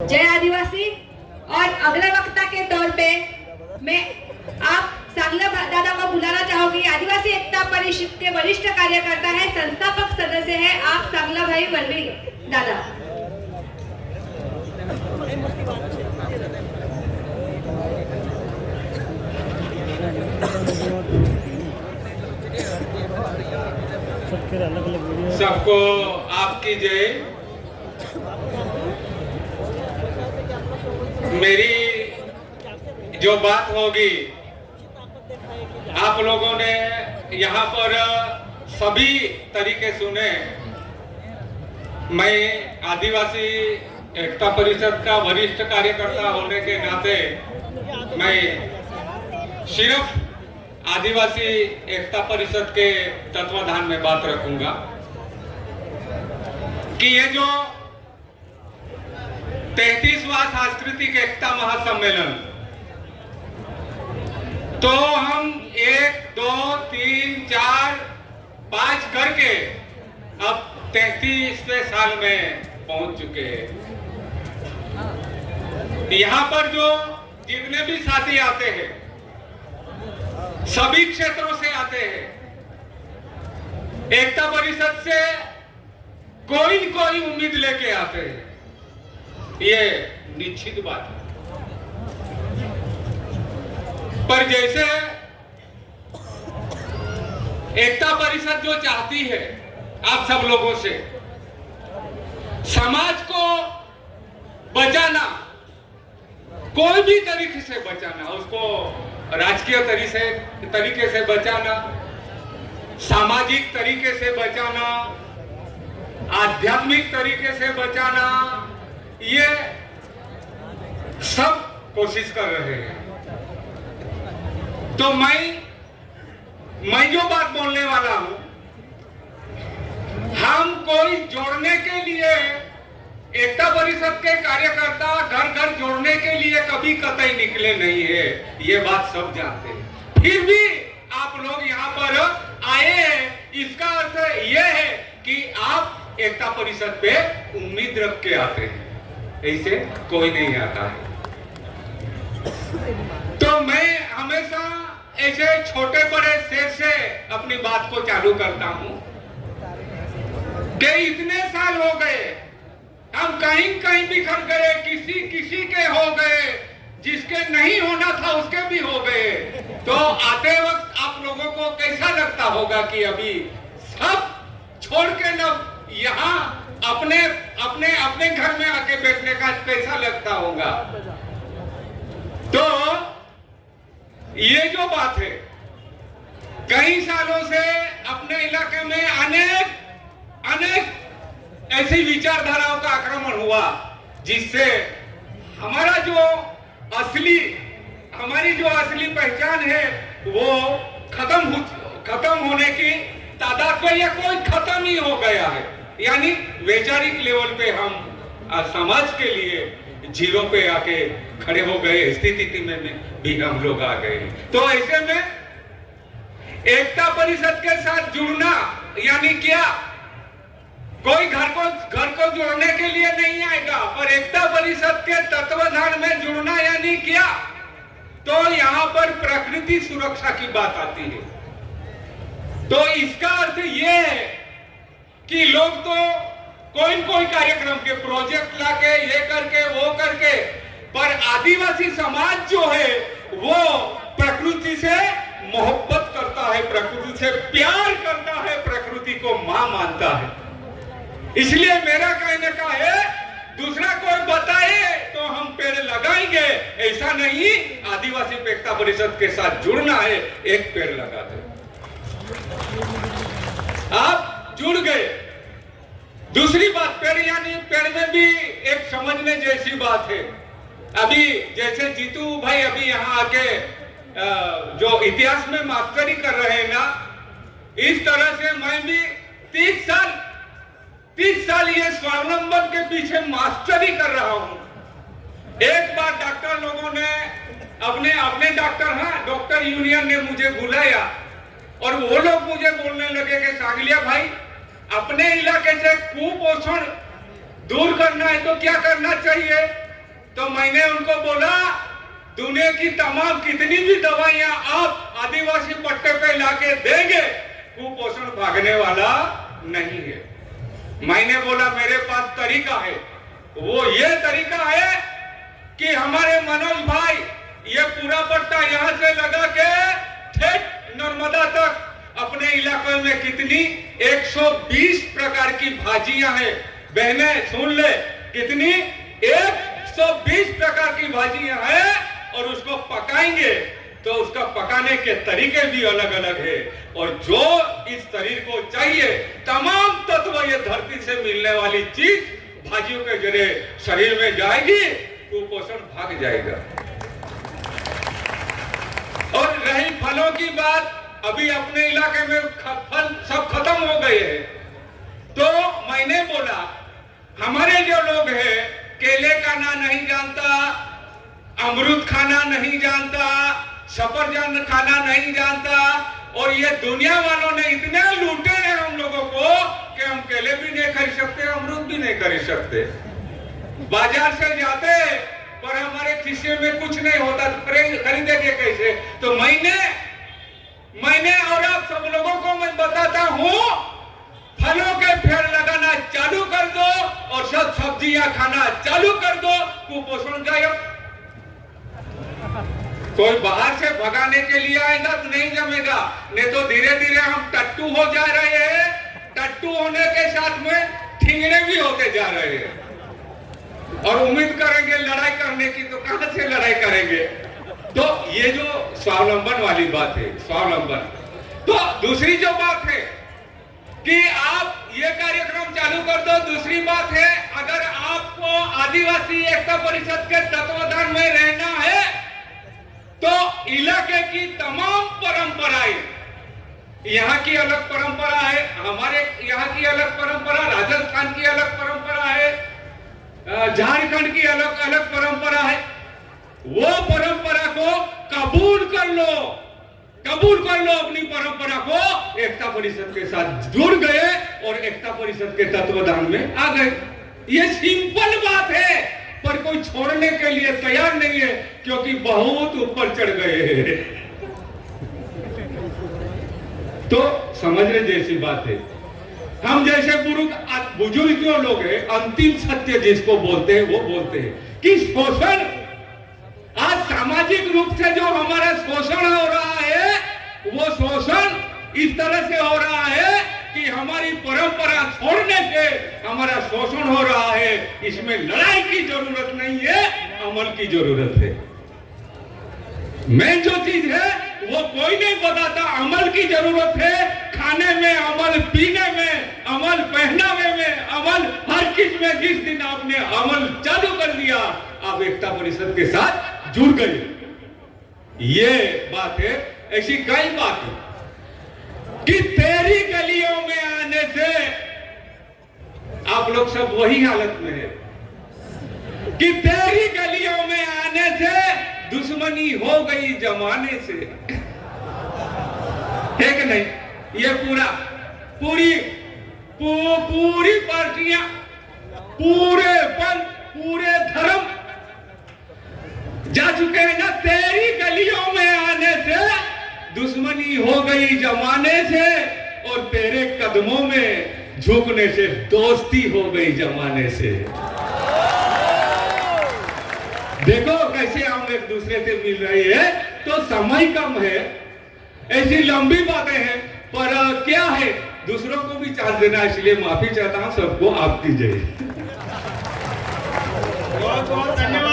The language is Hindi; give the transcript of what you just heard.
जय आदिवासी। और अगले वक्ता के तौर पे मैं आप सांगला दादा को बुलाना चाहूंगी। आदिवासी एकता परिषद के वरिष्ठ कार्यकर्ता है, संस्थापक सदस्य है आप सांगला भाई वर्मी दादा। सबको आपकी जय। मेरी जो बात होगी आप लोगों ने यहाँ पर सभी तरीके सुने। मैं आदिवासी एकता परिषद का वरिष्ठ कार्यकर्ता होने के नाते मैं सिर्फ आदिवासी एकता परिषद के तत्वाधान में बात रखूंगा कि ये जो 33वां सांस्कृतिक एकता महासम्मेलन, तो हम 1, 2, 3, 4, 5 करके अब 33वें साल में पहुंच चुके हैं। यहाँ पर जो जितने भी साथी आते हैं सभी क्षेत्रों से आते हैं। एकता परिषद से कोई न कोई उम्मीद लेके आते हैं, ये निश्चित बात है। पर जैसे एकता परिषद जो चाहती है आप सब लोगों से समाज को बचाना, कोई भी तरीके से बचाना, उसको राजकीय तरीके से बचाना, सामाजिक तरीके से बचाना, आध्यात्मिक तरीके से बचाना, ये सब कोशिश कर रहे हैं। तो मैं जो बात बोलने वाला हूं, हम कोई जोड़ने के लिए एकता परिषद के कार्यकर्ता घर घर जोड़ने के लिए कभी कतई निकले नहीं है, ये बात सब जानते हैं। फिर भी आप लोग यहाँ पर आए हैं, इसका अर्थ ये है कि आप एकता परिषद पे उम्मीद रख के आते हैं, ऐसे कोई नहीं आता है। तो मैं हमेशा ऐसे छोटे बड़े शेर से अपनी बात को चालू करता हूं कि इतने साल हो गए, हम कहीं कहीं बिखर गए, किसी के हो गए, जिसके नहीं होना था उसके भी हो गए। तो आते वक्त आप लोगों को कैसा लगता होगा कि अभी सब छोड़ के न यहाँ अपने घर में आके बैठने का कैसा लगता होगा। तो ये जो बात है, कई सालों से अपने इलाके में अनेक ऐसी विचारधाराओं का आक्रमण हुआ, जिससे हमारी जो असली पहचान है वो खत्म होने की तादाद में या कोई खत्म ही हो गया है। यानी वैचारिक लेवल पे हम समाज के लिए जीरो पे आके खड़े हो गए, स्थिति में भी हम लोग आ गए। तो ऐसे में एकता परिषद के साथ जुड़ना यानी क्या? कोई घर को जोड़ने के लिए नहीं आएगा, पर एकता परिषद के तत्वाधान में जुड़ना यानी क्या? तो यहाँ पर प्रकृति सुरक्षा की बात आती है। तो इसका अर्थ ये है कि लोग तो कोई कार्यक्रम के प्रोजेक्ट लाके ये करके वो करके, पर आदिवासी समाज जो है वो प्रकृति से मोहब्बत करता है, प्रकृति से प्यार करता है, प्रकृति को मां मानता है। इसलिए मेरा कहने का है, दूसरा कोई बताए तो हम पेड़ लगाएंगे, ऐसा नहीं। आदिवासी एकता परिषद के साथ जुड़ना है, एक पेड़ लगा दे। आप जुड़ गए। दूसरी बात, पेड़ यानी पेड़ में भी एक समझने जैसी बात है। अभी जैसे जीतू भाई अभी यहाँ आके जो इतिहास में मास्टरी कर रहे हैं ना, इस तरह से मैं भी 30 साल ये स्वावलंबन के पीछे मास्टरी कर रहा हूं। एक बार डॉक्टर लोगों ने अपने डॉक्टर यूनियन ने मुझे बुलाया और वो लोग मुझे बोलने लगे कि सांगलिया भाई, अपने इलाके से कुपोषण दूर करना है तो क्या करना चाहिए? तो मैंने उनको बोला दुनिया की तमाम कितनी भी दवाइयां आप आदिवासी पट्टे पे लाके देंगे, कुपोषण भागने वाला नहीं है। मैंने बोला मेरे पास तरीका है, वो ये तरीका है कि हमारे मनोज भाई ये पूरा पट्टा यहां से लगा के ठेठ नर्मदा तक अपने इलाके में कितनी 120 प्रकार की भाजियां हैं। बहने सुन ले, कितनी 120 प्रकार की भाजियां हैं और उसको पकाएंगे तो उसका पकाने के तरीके भी अलग अलग है। और जो इस शरीर को चाहिए तमाम तत्व ये धरती से मिलने वाली चीज भाजियों के जरिए शरीर में जाएगी, कुपोषण भाग जाएगा। और रही फलों की बात, अभी अपने इलाके में फल सब खत्म हो गए हैं, तो मैंने बोला हमारे जो लोग हैं केले का ना नहीं जानता, अमरूद खाना नहीं जानता, सफरजन खाना नहीं जानता, और ये दुनिया वालों ने इतने लूटे हैं हम लोगों को कि हम केले भी नहीं खरीद सकते, अमरूद भी नहीं खरीद सकते। बाजार से जाते पर हमारे खिस्से में कुछ नहीं होता, तो खरीदेंगे कैसे? तो मैंने और आप सब लोगों को मैं बताता हूं, फलों के पेड़ लगाना चालू कर दो और सब सब्जियां खाना चालू कर दो, कुपोषण गायब। कोई बाहर से भगाने के लिए आएगा तो नहीं जमेगा, नहीं तो धीरे धीरे हम टट्टू हो जा रहे हैं। टट्टू होने के साथ में ठिंगने भी होते जा रहे हैं और उम्मीद करेंगे लड़ाई करने की, तो कहां से लड़ाई करेंगे? तो ये जो स्वावलंबन वाली बात है, स्वावलंबन। तो दूसरी जो बात है कि आप ये कार्यक्रम चालू कर दो। दूसरी बात है, अगर आपको आदिवासी एकता परिषद के तत्वाधान में रहना है तो इलाके की तमाम परंपराएं, यहाँ की अलग परंपरा है, हमारे यहाँ की अलग परंपरा, राजस्थान की अलग परंपरा है, झारखंड की अलग अलग परंपरा है, वो परंपरा को कबूल कर लो अपनी परंपरा को। एकता परिषद के साथ जुड़ गए और एकता परिषद के तत्वाधान में आ गए। ये सिंपल बात है, पर कोई छोड़ने के लिए तैयार नहीं है क्योंकि बहुत ऊपर चढ़ गए हैं। तो समझने जैसी बात है। हम जैसे बुजुर्ग जो लोग हैं, अंतिम सत्य जिसको बोलते हैं वो बोलते हैं कि शोषण, आज सामाजिक रूप से जो हमारा शोषण हो रहा है वो शोषण इस तरह से हो रहा है कि हमारी परंपरा छोड़ने से हमारा शोषण हो रहा है। इसमें लड़ाई की जरूरत नहीं है, अमल की जरूरत है। मेन जो चीज है वो कोई नहीं बताता, अमल की जरूरत है। खाने में अमल, पीने में अमल, पहनावे में अमल, हर चीज में। जिस दिन आपने अमल चालू कर दिया, आप एकता परिषद के साथ जुड़ गए। ये बात है। ऐसी कई बात है कि तेरी गलियों में आने से आप लोग सब वही हालत में है कि तेरी गलियों में आने से दुश्मनी हो गई जमाने से, है कि नहीं? ये पूरी पार्टियां, पूरे पंथ, पूरे धर्म जा चुके हैं ना। तेरी गलियों में आने से दुश्मनी हो गई जमाने से और तेरे कदमों में झुकने से दोस्ती हो गई जमाने से। देखो कैसे हम एक दूसरे से मिल रहे हैं। तो समय कम है, ऐसी लंबी बातें हैं, पर क्या है, दूसरों को भी चांस देना, इसलिए माफी चाहता हूं सबको। आप दीजिए। बहुत बहुत धन्यवाद।